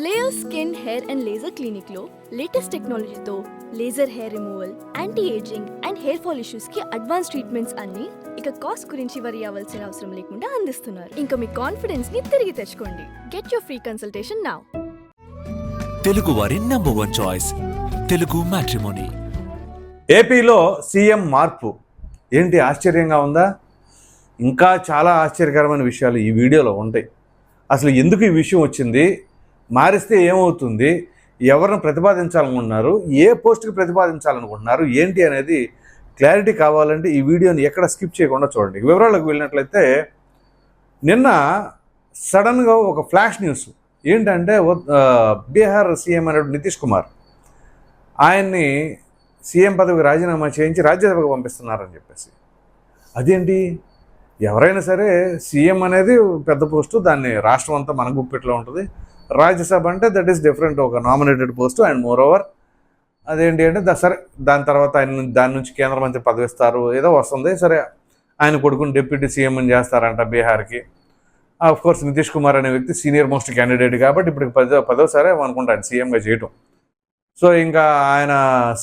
Layer skin hair and laser clinic లో latest టెక్నాలజీతో laser hair removal, anti ageing and hair fall issues కి advance treatments అన్ని ఇక cost గురించి వరి అవ్వాల్సిన అవసరం లేకుండా అందిస్తున్నారు. ఇంకా మీ కాన్ఫిడెన్స్ ని తిరిగి తెచ్చుకోండి. Get your free consultation now. Telugu వారి నంబర్ 1 చాయిస్ తెలుగు మ్యాట్రిమోనీ. ఏపీలో సీఎం మార్పు ఏంటి ఆశ్చర్యంగా ఉందా? ఇంకా చాలా ఆశ్చర్యకరమైన విషయాలు ఈ వీడియోలో ఉంటాయి. అసలు ఎందుకు ఈ విషయం వచ్చింది, మారిస్తే ఏమవుతుంది, ఎవరిని ప్రతిపాదించాలనుకుంటున్నారు, ఏ పోస్టుకి ప్రతిపాదించాలనుకుంటున్నారు, ఏంటి అనేది క్లారిటీ కావాలంటే ఈ వీడియోని ఎక్కడ స్కిప్ చేయకుండా చూడండి. వివరాలకు వెళ్ళినట్లయితే నిన్న సడన్గా ఒక ఫ్లాష్ న్యూస్ ఏంటంటే బీహార్ సీఎం అనేటువంటి నితీష్ కుమార్ ఆయన్ని సీఎం పదవికి రాజీనామా చేయించి రాజ్యసభకు పంపిస్తున్నారని చెప్పేసి. అదేంటి, ఎవరైనా సరే సీఎం అనేది పెద్ద పోస్టు, దాన్ని రాష్ట్రం అంతా మన గుప్పెట్లో ఉంటుంది. రాజ్యసభ అంటే దట్ ఈస్ డిఫరెంట్, ఒక nominated post. And more over అదేంటి అంటే సరే దాని తర్వాత ఆయన దాని నుంచి కేంద్ర మంత్రి పదవి ఇస్తారు, ఏదో వస్తుంది. సరే ఆయన కొడుకుని డిప్యూటీ సీఎం అని చేస్తారంట బీహార్కి. ఆఫ్ కోర్స్ నితీష్ కుమార్ అనే వ్యక్తి సీనియర్ మోస్ట్ క్యాండిడేట్ కాబట్టి ఇప్పుడు పదోసారి అనుకుంటాను సీఎంగా చేయటం. సో ఇంకా ఆయన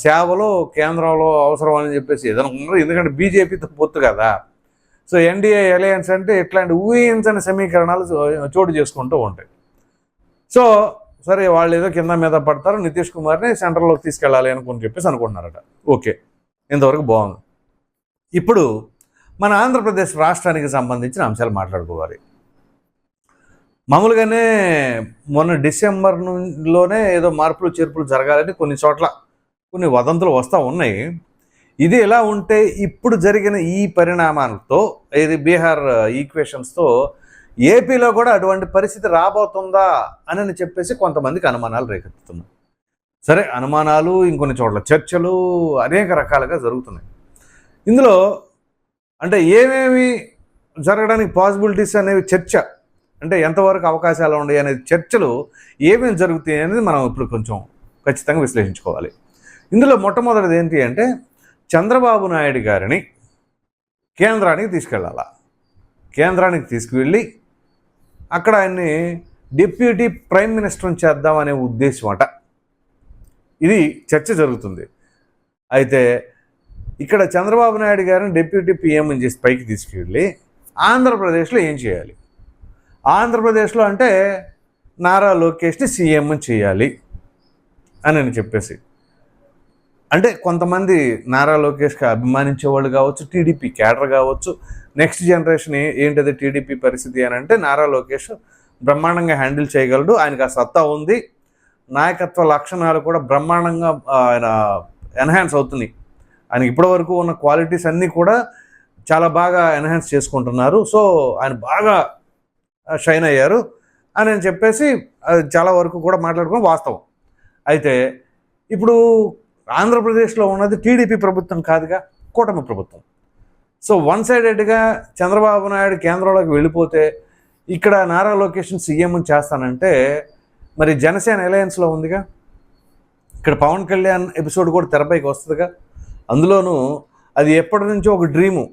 సేవలో కేంద్రంలో అవసరం అని చెప్పేసి ఏదైనా ఉన్నారు, ఎందుకంటే బీజేపీతో పొత్తు కదా. సో ఎన్డీఏ అలయన్స్ అంటే ఇట్లాంటి ఊహించని సమీకరణాలు చోటు చేసుకుంటూ ఉంటాయి. సో సరే వాళ్ళు ఏదో కింద మీద పడతారు, నితీష్ కుమార్ని సెంట్రల్లోకి తీసుకెళ్ళాలి అనుకుని చెప్పేసి అనుకుంటున్నారట. ఓకే, ఇంతవరకు బాగుంది. ఇప్పుడు మన ఆంధ్రప్రదేశ్ రాష్ట్రానికి సంబంధించిన అంశాలు మాట్లాడుకోవాలి. మామూలుగానే మొన్న డిసెంబర్లోనే ఏదో మార్పులు చేర్పులు జరగాలని కొన్ని చోట్ల కొన్ని వదంతులు వస్తూ ఉన్నాయి. ఇది ఎలా ఉంటే ఇప్పుడు జరిగిన ఈ పరిణామాలతో, ఇది బీహార్ ఈక్వేషన్స్తో ఏపీలో కూడా అటువంటి పరిస్థితి రాబోతుందా అని చెప్పేసి కొంతమందికి అనుమానాలు రేకెత్తుతున్నాయి. సరే, అనుమానాలు, ఇంకొన్ని చోట్ల చర్చలు అనేక రకాలుగా జరుగుతున్నాయి. ఇందులో అంటే ఏమేమి జరగడానికి పాసిబిలిటీస్ అనేవి చర్చ, అంటే ఎంతవరకు అవకాశాలు ఉన్నాయి అనేది చర్చలు ఏమేమి జరుగుతాయి అనేది మనం ఇప్పుడు కొంచెం ఖచ్చితంగా విశ్లేషించుకోవాలి. ఇందులో మొట్టమొదటిది ఏంటి అంటే చంద్రబాబు నాయుడు గారిని కేంద్రానికి తీసుకెళ్ళాలా. కేంద్రానికి తీసుకువెళ్ళి అక్కడ ఆయన్ని డిప్యూటీ ప్రైమ్ మినిస్టర్ని చేద్దామనే ఉద్దేశం అట. ఇది చర్చ జరుగుతుంది. అయితే ఇక్కడ చంద్రబాబు నాయుడు గారిని డిప్యూటీ పీఎం చేసి పైకి తీసుకువెళ్ళి ఆంధ్రప్రదేశ్లో ఏం చేయాలి? ఆంధ్రప్రదేశ్లో అంటే నారా లోకేష్ని సీఎం చేయాలి అని చెప్పేసి, అంటే కొంతమంది నారా లోకేష్కి అభిమానించే వాళ్ళు కావచ్చు, టీడీపీ క్యాడర్ కావచ్చు, నెక్స్ట్ జనరేషన్ ఏంటది టీడీపీ పరిస్థితి అని అంటే నారా లోకేష్ బ్రహ్మాండంగా హ్యాండిల్ చేయగలడు, ఆయనకు ఆ సత్తా ఉంది, నాయకత్వ లక్షణాలు కూడా బ్రహ్మాండంగా ఆయన ఎన్హాన్స్ అవుతున్నాయి, ఆయనకి ఇప్పటివరకు ఉన్న క్వాలిటీస్ అన్నీ కూడా చాలా బాగా ఎన్హాన్స్ చేసుకుంటున్నారు, సో ఆయన బాగా షైన్ అయ్యారు అని చెప్పేసి చాలా వరకు కూడా మాట్లాడుకుని వాస్తవం. అయితే ఇప్పుడు ఆంధ్రప్రదేశ్లో ఉన్నది టీడీపీ ప్రభుత్వం కాదుగా, కూటమి ప్రభుత్వం. సో వన్ సైడెడ్గా చంద్రబాబు నాయుడు కేంద్రంలోకి వెళ్ళిపోతే ఇక్కడ నారా లోకేష్ సీఎం చేస్తానంటే మరి జనసేన అలయన్స్లో ఉందిగా, ఇక్కడ పవన్ కళ్యాణ్ ఎపిసోడ్ కూడా తెరపైకి వస్తుందిగా. అందులోనూ అది ఎప్పటి నుంచో ఒక డ్రీము,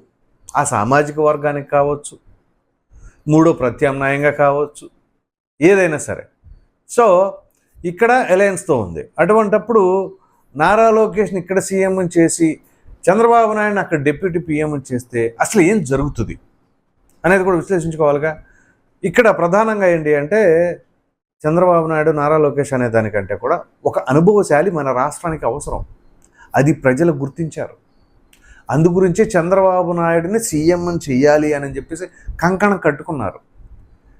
ఆ సామాజిక వర్గానికి కావచ్చు, మూడో ప్రత్యామ్నాయంగా కావచ్చు, ఏదైనా సరే. సో ఇక్కడ అలయన్స్తో ఉంది. అటువంటప్పుడు నారా లోకేష్ని ఇక్కడ సీఎం చేసి చంద్రబాబు నాయుడుని అక్కడ డిప్యూటీ పీఎం చేస్తే అసలు ఏం జరుగుతుంది అనేది కూడా విశ్లేషించుకోవాలిగా. ఇక్కడ ప్రధానంగా ఏంటి అంటే చంద్రబాబు నాయుడు నారా లోకేష్ అనే దానికంటే కూడా ఒక అనుభవశాలి మన రాష్ట్రానికి అవసరం, అది ప్రజలు గుర్తించారు. అందుగురించే చంద్రబాబు నాయుడిని సీఎం చెయ్యాలి అని చెప్పేసి కంకణం కట్టుకున్నారు.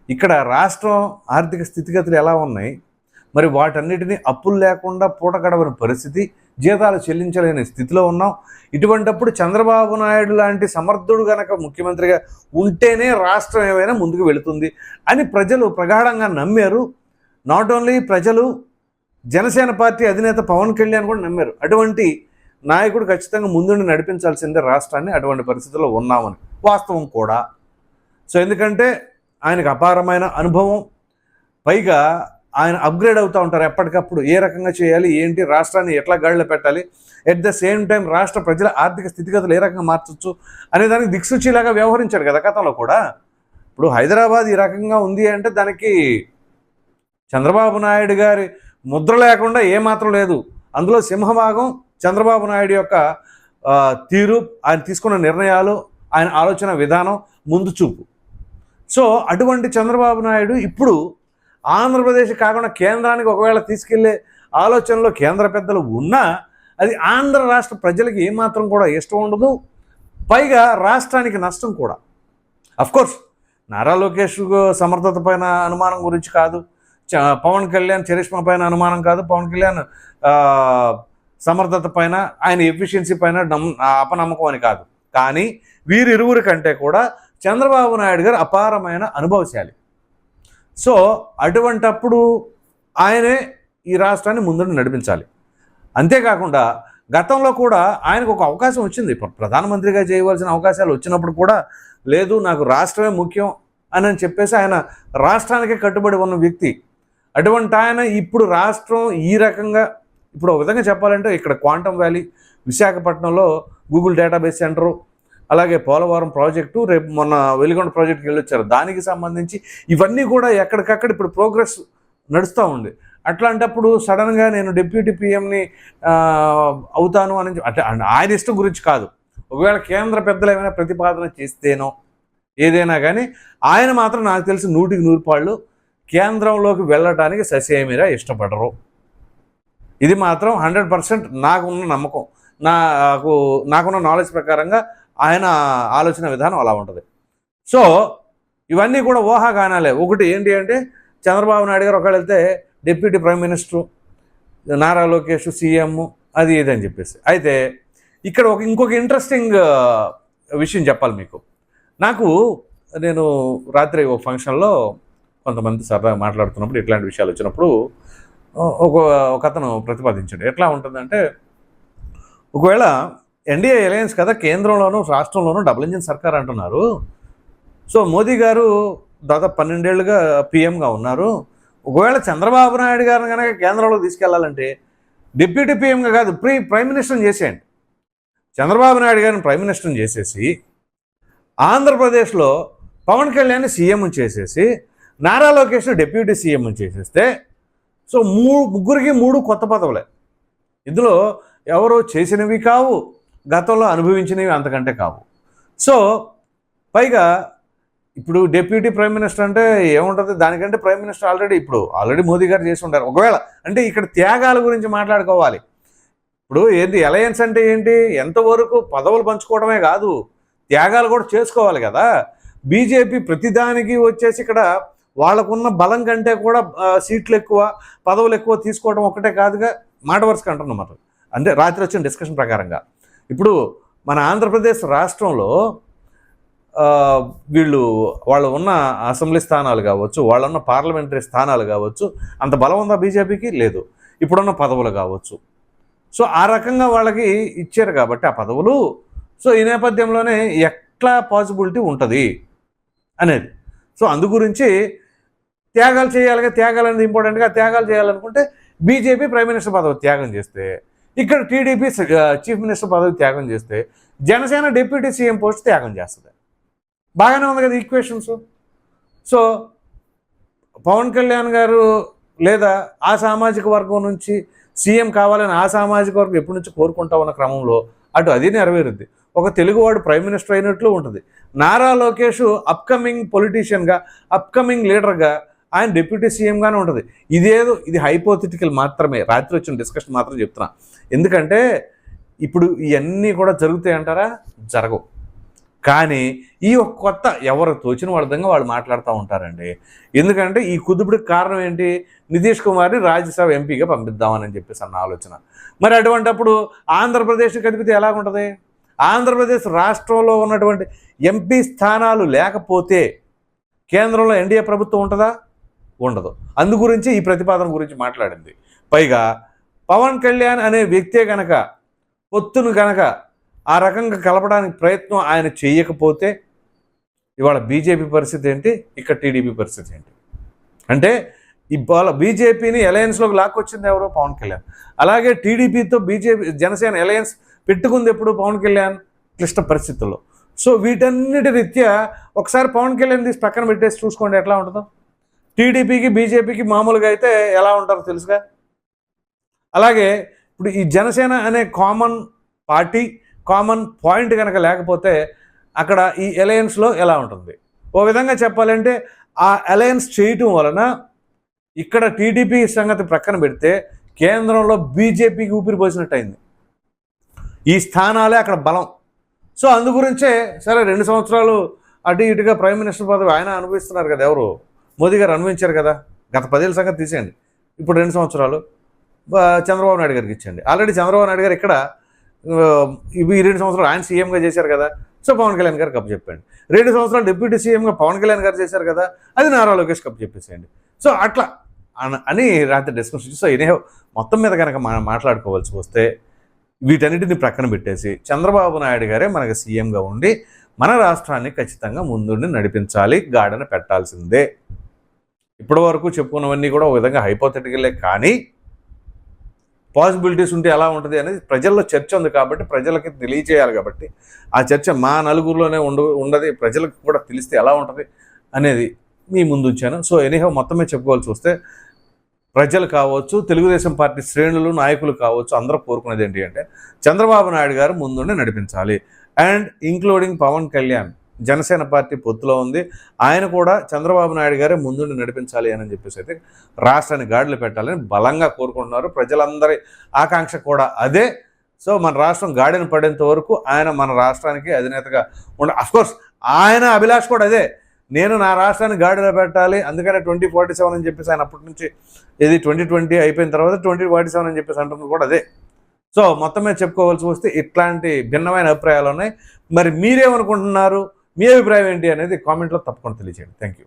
ఇక్కడ రాష్ట్రం ఆర్థిక స్థితిగతులు ఎలా ఉన్నాయి, మరి వాటన్నిటినీ అప్పులు లేకుండా పూట గడవని పరిస్థితి, జీతాలు చెల్లించలేని స్థితిలో ఉన్నాం. ఇటువంటప్పుడు చంద్రబాబు నాయుడు లాంటి సమర్థుడు గనక ముఖ్యమంత్రిగా ఉంటేనే రాష్ట్రం ఏమైనా ముందుకు వెళుతుంది అని ప్రజలు ప్రగాఢంగా నమ్మారు. నాట్ ఓన్లీ ప్రజలు, జనసేన పార్టీ అధినేత పవన్ కళ్యాణ్ కూడా నమ్మారు. అటువంటి నాయకుడు ఖచ్చితంగా ముందుండి నడిపించాల్సిందే రాష్ట్రాన్ని. అటువంటి పరిస్థితుల్లో ఉన్నామని వాస్తవం కూడా. సో ఎందుకంటే ఆయనకు అపారమైన అనుభవం, పైగా ఆయన అప్గ్రేడ్ అవుతూ ఉంటారు ఎప్పటికప్పుడు, ఏ రకంగా చేయాలి, ఏంటి, రాష్ట్రాన్ని ఎట్లా గాడిలో పెట్టాలి, ఎట్ ద సేమ్ టైం రాష్ట్ర ప్రజల ఆర్థిక స్థితిగతులు ఏ రకంగా మార్చొచ్చు అనే దానికి దిక్సూచిలాగా వ్యవహరించాడు కదా గతంలో కూడా. ఇప్పుడు హైదరాబాద్ ఈ రకంగా ఉంది అంటే దానికి చంద్రబాబు నాయుడు గారి ముద్ర లేకుండా ఏమాత్రం లేదు. అందులో సింహభాగం చంద్రబాబు నాయుడు యొక్క తీరు, ఆయన తీసుకున్న నిర్ణయాలు, ఆయన ఆలోచన విధానం, ముందు చూపు. సో అటువంటి చంద్రబాబు నాయుడు ఇప్పుడు ఆంధ్రప్రదేశ్ కాకుండా కేంద్రానికి ఒకవేళ తీసుకెళ్లే ఆలోచనలో కేంద్ర పెద్దలు ఉన్నా అది ఆంధ్ర రాష్ట్ర ప్రజలకి ఏమాత్రం కూడా ఇష్టం ఉండదు. పైగా రాష్ట్రానికి నష్టం కూడా. అఫ్కోర్స్ నారా లోకేష్ సమర్థత పైన అనుమానం గురించి కాదు, పవన్ కళ్యాణ్ చరిష్మా పైన అనుమానం కాదు, పవన్ కళ్యాణ్ సమర్థత పైన, ఆయన ఎఫిషియన్సీ పైన అపనమ్మకం అని కాదు. కానీ వీరిరువురి కంటే కూడా చంద్రబాబు నాయుడు గారు అపారమైన అనుభవశాలి. సో అటువంటప్పుడు ఆయనే ఈ రాష్ట్రాన్ని ముందుకు నడిపించాలి. అంతేకాకుండా గతంలో కూడా ఆయనకు ఒక అవకాశం వచ్చింది. ప్రధానమంత్రిగా చేయవలసిన అవకాశాలు వచ్చినప్పుడు కూడా లేదు, నాకు రాష్ట్రమే ముఖ్యం అని చెప్పేసి ఆయన రాష్ట్రానికే కట్టుబడి ఉన్న వ్యక్తి. అటువంటి ఆయన ఇప్పుడు రాష్ట్రం ఈ రకంగా, ఇప్పుడు ఒక విధంగా చెప్పాలంటే ఇక్కడ క్వాంటమ్ వ్యాలీ, విశాఖపట్నంలో గూగుల్ డేటాబేస్ సెంటరు, అలాగే పోలవరం ప్రాజెక్టు, రేపు మొన్న వెలిగొండ ప్రాజెక్టుకి వెళ్ళొచ్చారు, దానికి సంబంధించి ఇవన్నీ కూడా ఎక్కడికక్కడ ఇప్పుడు ప్రోగ్రెస్ నడుస్తూ ఉంది. అట్లాంటప్పుడు సడన్గా నేను డిప్యూటీ పిఎంని అవుతాను అని అంటే ఆయన ఇష్టం గురించి కాదు, ఒకవేళ కేంద్ర పెద్దలు ఏమైనా ప్రతిపాదన చేస్తేనో ఏదైనా కానీ ఆయన మాత్రం నాకు తెలిసి 100% కేంద్రంలోకి వెళ్ళటానికి ససేమిరా ఇష్టపడరు. ఇది మాత్రం 100% నాకున్న నమ్మకం, నాకున్న నాలెడ్జ్ ప్రకారంగా ఆయన ఆలోచన విధానం అలా ఉంటుంది. సో ఇవన్నీ కూడా ఊహాగానాలే. ఒకటి ఏంటి అంటే చంద్రబాబు నాయుడు గారు ఒకవేళ వెళ్తే deputy prime minister, Nara Lokesh CM, అది ఇదని చెప్పేసి. అయితే ఇక్కడ ఇంకొక ఇంట్రెస్టింగ్ విషయం చెప్పాలి మీకు. నేను రాత్రి ఒక ఫంక్షన్లో కొంతమంది సరదాగా మాట్లాడుతున్నప్పుడు ఇట్లాంటి విషయాలు వచ్చినప్పుడు ఒక అతను ప్రతిపాదించాడు. ఎట్లా ఉంటుందంటే, ఒకవేళ ఎన్డీఏ అలయన్స్ కదా, కేంద్రంలోనూ రాష్ట్రంలోనూ డబుల్ ఇంజిన్ సర్కార్ అంటున్నారు. సో మోదీ గారు దాదాపు 12 ఏళ్ళుగా పీఎంగా ఉన్నారు. ఒకవేళ చంద్రబాబు నాయుడు గారిని కనుక కేంద్రంలో తీసుకెళ్లాలంటే డిప్యూటీ పీఎంగా కాదు, ప్రైమ్ మినిస్టర్ని చేసేయండి. చంద్రబాబు నాయుడు గారిని ప్రైమ్ మినిస్టర్ని చేసేసి ఆంధ్రప్రదేశ్లో పవన్ కళ్యాణ్ సీఎం చేసేసి నారా లోకేష్ డిప్యూటీ సీఎం చేసేస్తే, సో ముగ్గురికి 3 కొత్త పదవులే. ఇందులో ఎవరో చేసినవి కావు, గతంలో అనుభవించినవి అంతకంటే కావు. సో పైగా ఇప్పుడు డిప్యూటీ ప్రైమ్ మినిస్టర్ అంటే ఏముంటుంది, దానికంటే ప్రైమ్ మినిస్టర్ ఆల్రెడీ మోదీ గారు చేసి ఉంటారు. ఒకవేళ అంటే ఇక్కడ త్యాగాల గురించి మాట్లాడుకోవాలి. ఇప్పుడు ఏంటి అలయన్స్ అంటే ఏంటి, ఎంతవరకు పదవులు పంచుకోవడమే కాదు, త్యాగాలు కూడా చేసుకోవాలి కదా. బీజేపీ ప్రతిదానికి వచ్చేసి ఇక్కడ వాళ్ళకున్న బలం కంటే కూడా సీట్లు ఎక్కువ, పదవులు ఎక్కువ తీసుకోవడం ఒకటే కాదుగా, మాట వరుసగా అంటున్నాం మాట. అంటే రాత్రి వచ్చిన డిస్కషన్ ప్రకారంగా ఇప్పుడు మన ఆంధ్రప్రదేశ్ రాష్ట్రంలో వాళ్ళు ఉన్న అసెంబ్లీ స్థానాలు కావచ్చు, వాళ్ళున్న పార్లమెంటరీ స్థానాలు కావచ్చు, అంత బలం ఉందా బీజేపీకి? లేదు. ఇప్పుడున్న పదవులు కావచ్చు, సో ఆ రకంగా వాళ్ళకి ఇచ్చారు కాబట్టి ఆ పదవులు. సో ఈ నేపథ్యంలోనే ఎట్లా పాసిబిలిటీ ఉంటుంది అనేది. సో అందు గురించి త్యాగాలు చేయాలిగా, త్యాగాలు అనేది ఇంపార్టెంట్గా. త్యాగాలు చేయాలనుకుంటే బీజేపీ ప్రైమ్ మినిస్టర్ పదవి త్యాగం చేస్తే, ఇక్కడ టీడీపీ చీఫ్ మినిస్టర్ పదవి త్యాగం చేస్తే, జనసేన డిప్యూటీ సీఎం పోస్ట్ త్యాగం చేస్తుంది. బాగానే ఉంది కదా ఈక్వేషన్స్. సో పవన్ కళ్యాణ్ గారు లేదా ఆ సామాజిక వర్గం నుంచి సీఎం కావాలని ఆ సామాజిక వర్గం ఎప్పటి నుంచి కోరుకుంటా ఉన్న క్రమంలో అటు అది నెరవేరుద్ది. ఒక తెలుగువాడు ప్రైమ్ మినిస్టర్ అయినట్లు ఉంటుంది. నారా లోకేష్ అప్కమింగ్ పొలిటీషియన్గా, అప్కమింగ్ లీడర్గా ఆయన డిప్యూటీ సీఎంగానే ఉంటుంది. ఇది హైపోథెటికల్ మాత్రమే, రాత్రి వచ్చిన డిస్కషన్ మాత్రం చెప్తున్నా. ఎందుకంటే ఇప్పుడు ఇవన్నీ కూడా జరుగుతాయంటారా? జరగవు. కానీ ఈ కొత్త ఎవరు తోచిన విధంగా వాళ్ళు మాట్లాడుతూ ఉంటారండి. ఎందుకంటే ఈ కుదుపుడికి కారణం ఏంటి? నితీష్ కుమార్ని రాజ్యసభ ఎంపీగా పంపిద్దామని చెప్పేసి అన్న ఆలోచన. మరి అటువంటప్పుడు ఆంధ్రప్రదేశ్కి కదిపితే ఎలాగుంటుంది? ఆంధ్రప్రదేశ్ రాష్ట్రంలో ఉన్నటువంటి ఎంపీ స్థానాలు లేకపోతే కేంద్రంలో ఎన్డీఏ ప్రభుత్వం ఉంటుందా? ఉండదు. అందు గురించి ఈ ప్రతిపాదన గురించి మాట్లాడింది. పైగా పవన్ కళ్యాణ్ అనే వ్యక్తే కనుక పొత్తును కనుక ఆ రకంగా కలపడానికి ప్రయత్నం ఆయన చేయకపోతే ఇవాళ బీజేపీ పరిస్థితి ఏంటి, ఇక్కడ టీడీపీ పరిస్థితి ఏంటి? అంటే ఇవాళ బీజేపీని అలయన్స్లోకి లాక్కొచ్చింది ఎవరు? పవన్ కళ్యాణ్. అలాగే టీడీపీతో జనసేన అలయన్స్ పెట్టుకుంది ఎప్పుడు? పవన్ కళ్యాణ్ క్లిష్ట పరిస్థితుల్లో. సో వీటన్నిటి రీత్యా ఒకసారి పవన్ కళ్యాణ్ తీసి పక్కన పెట్టేసి చూసుకోండి ఎట్లా ఉంటుందో. టీడీపీకి బీజేపీకి మామూలుగా అయితే ఎలా ఉంటారో తెలుసుగా. అలాగే ఇప్పుడు ఈ జనసేన అనే కామన్ పార్టీ, కామన్ పాయింట్ కనుక లేకపోతే అక్కడ ఈ అలయన్స్లో ఎలా ఉంటుంది? ఓ విధంగా చెప్పాలంటే ఆ అలయన్స్ చేయటం వలన ఇక్కడ టీడీపీ సంగతి ప్రక్కన పెడితే కేంద్రంలో బీజేపీకి ఊపిరిపోసినట్టు అయింది. ఈ స్థానాలే అక్కడ బలం. సో అందు గురించే సరే 2 సంవత్సరాలు అటు ఇటుగా ప్రైమ్ మినిస్టర్ పదవి ఆయన అనుభవిస్తున్నారు కదా, ఎవరు మోదీ గారు అనుభవించారు కదా. గత 10 ఏళ్ళ సంగతి తీసేయండి, ఇప్పుడు 2 సంవత్సరాలు చంద్రబాబు నాయుడు గారికి ఇచ్చండి. ఆల్రెడీ చంద్రబాబు నాయుడు గారు ఇక్కడ ఈ 2 సంవత్సరాలు ఆయన సీఎంగా చేశారు కదా, సో పవన్ కళ్యాణ్ గారు కప్పు చెప్పండి. 2 సంవత్సరాలు డిప్యూటీ సీఎంగా పవన్ కళ్యాణ్ గారు చేశారు కదా, అది నారా లోకేష్ కప్పు చెప్పేసేయండి. సో అట్లా అని రాత్రి డిస్కషన్. సో ఇదే మొత్తం మీద కనుక మాట్లాడుకోవాల్సి వస్తే వీటన్నిటిని ప్రక్కన పెట్టేసి చంద్రబాబు నాయుడు గారే మనకు సీఎంగా ఉండి మన రాష్ట్రాన్ని ఖచ్చితంగా ముందుండి నడిపించాలి, గాడిన పెట్టాల్సిందే. ఇప్పటి వరకు చెప్పుకున్నవన్నీ కూడా ఒక విధంగా హైపోథెటికలే, కానీ పాసిబిలిటీస్ ఉంటే ఎలా ఉంటుంది అనేది ప్రజల్లో చర్చ ఉంది కాబట్టి ప్రజలకి తెలియజేయాలి. కాబట్టి ఆ చర్చ మా నలుగురిలోనే ఉండదు, ప్రజలకు కూడా తెలిస్తే ఎలా ఉంటుంది అనేది మీ ముందు ఉంచాను. సో ఎనీహౌ మొత్తమే చెప్పుకోవాల్సి వస్తే ప్రజలు కావచ్చు, తెలుగుదేశం పార్టీ శ్రేణులు, నాయకులు కావచ్చు, అందరూ కోరుకునేది ఏంటి అంటే చంద్రబాబు నాయుడు గారు ముందుండి నడిపించాలి. And including Pawan Kalyan Janasena party పొత్తులో ఉంది, ఆయన కూడా చంద్రబాబు నాయుడు గారే ముందుండి నడిపించాలి అని చెప్పేసి అయితే రాష్ట్రాన్ని గాడిలో పెట్టాలని బలంగా కోరుకుంటున్నారు. ప్రజలందరి ఆకాంక్ష కూడా అదే. సో మన రాష్ట్రం గాడిన పడేంత వరకు ఆయన మన రాష్ట్రానికి అధినేతగా అఫ్కోర్స్ ఆయన అభిలాష కూడా అదే, నేను నా రాష్ట్రాన్ని గాడిలో పెట్టాలి, అందుకనే 2047 అని చెప్పేసి ఆయన అప్పటి నుంచి ఇది 2020 అయిపోయిన తర్వాత 2047 అని చెప్పేసి అంటున్నది కూడా అదే. సో మొత్తం మీద చెప్పుకోవాల్సి వస్తే ఇట్లాంటి భిన్నమైన అభిప్రాయాలు ఉన్నాయి. మరి మీరేమనుకుంటున్నారు, మీ అభిప్రాయం ఏంటి అనేది కామెంట్లో తప్పకుండా తెలియజేయండి. Thank you.